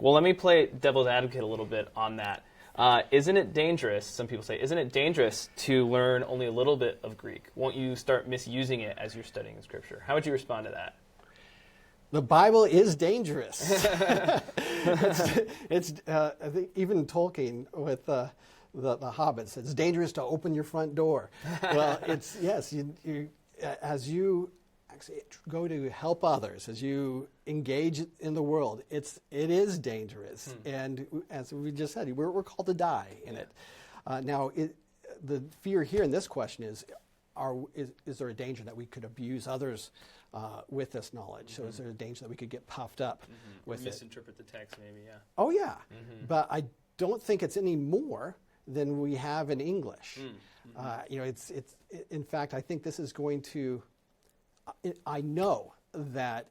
Greek. Well, let me play devil's advocate a little bit on that. Isn't it dangerous, some people say, isn't it dangerous to learn only a little bit of Greek? Won't you start misusing it as you're studying Scripture? How would you respond to that? The Bible is dangerous. I think even Tolkien with the Hobbits, it's dangerous to open your front door. Well, yes, as you actually go to help others, as you engage in the world, it is dangerous. And as we just said, we're called to die in it. Now, the fear here in this question is there a danger that we could abuse others with this knowledge? So is there a danger that we could get puffed up with or misinterpret the text maybe, yeah. Oh, yeah. But I don't think it's any more than we have in English. It's in fact, I think this is going to, I know that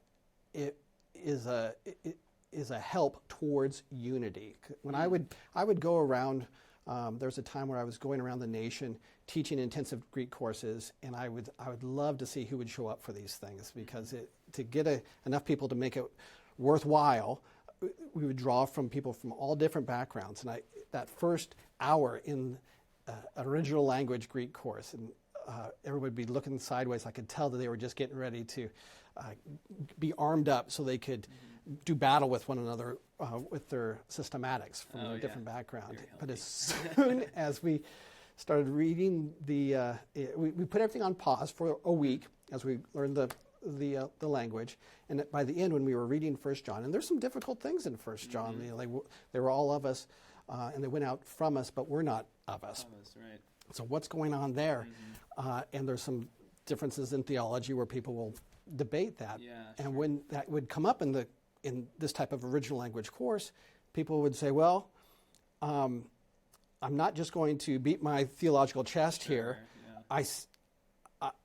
it is a help towards unity. When I would go around, there was a time where I was going around the nation teaching intensive Greek courses, and I would love to see who would show up for these things, because to get enough people to make it worthwhile, we would draw from people from all different backgrounds. And that first hour in an original language Greek course, and everybody would be looking sideways. I could tell that they were just getting ready to be armed up so they could do battle with one another with their systematics from a different background. But as soon as we started reading we put everything on pause for a week as we learned the language. And by the end, when we were reading 1 John, and there's some difficult things in 1 John. They were all of us, and they went out from us, but we're not of us. Right. So what's going on there? And there's some differences in theology where people will debate that. Yeah, and when that would come up in this type of original language course, people would say, well, I'm not just going to beat my theological chest here. Yeah.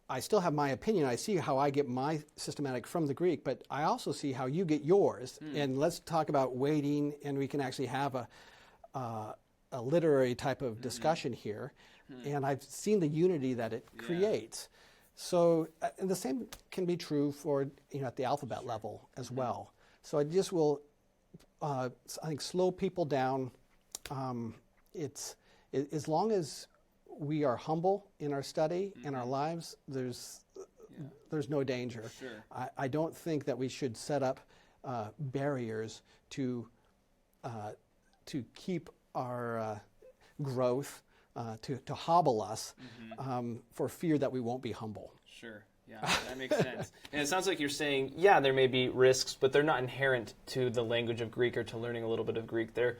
I still have my opinion. I see how I get my systematic from the Greek, but I also see how you get yours. And let's talk about weighting, and we can actually have a literary type of discussion here. And I've seen the unity that it creates. So, and the same can be true for, at the alphabet level as well. So it just will, I think, slow people down. As long as we are humble in our study and our lives, there's no danger. Sure. I don't think that we should set up barriers to keep our growth, to hobble us for fear that we won't be humble. Sure. Yeah, that makes sense. And it sounds like you're saying, there may be risks, but they're not inherent to the language of Greek or to learning a little bit of Greek. There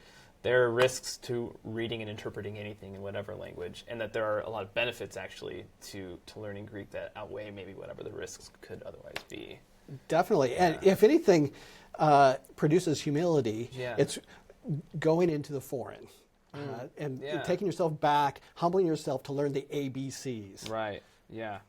are risks to reading and interpreting anything in whatever language, and that there are a lot of benefits actually to learning Greek that outweigh maybe whatever the risks could otherwise be. Definitely. Yeah. And if anything produces humility, it's going into the foreign. And taking yourself back, humbling yourself to learn the ABCs. Right. Yeah.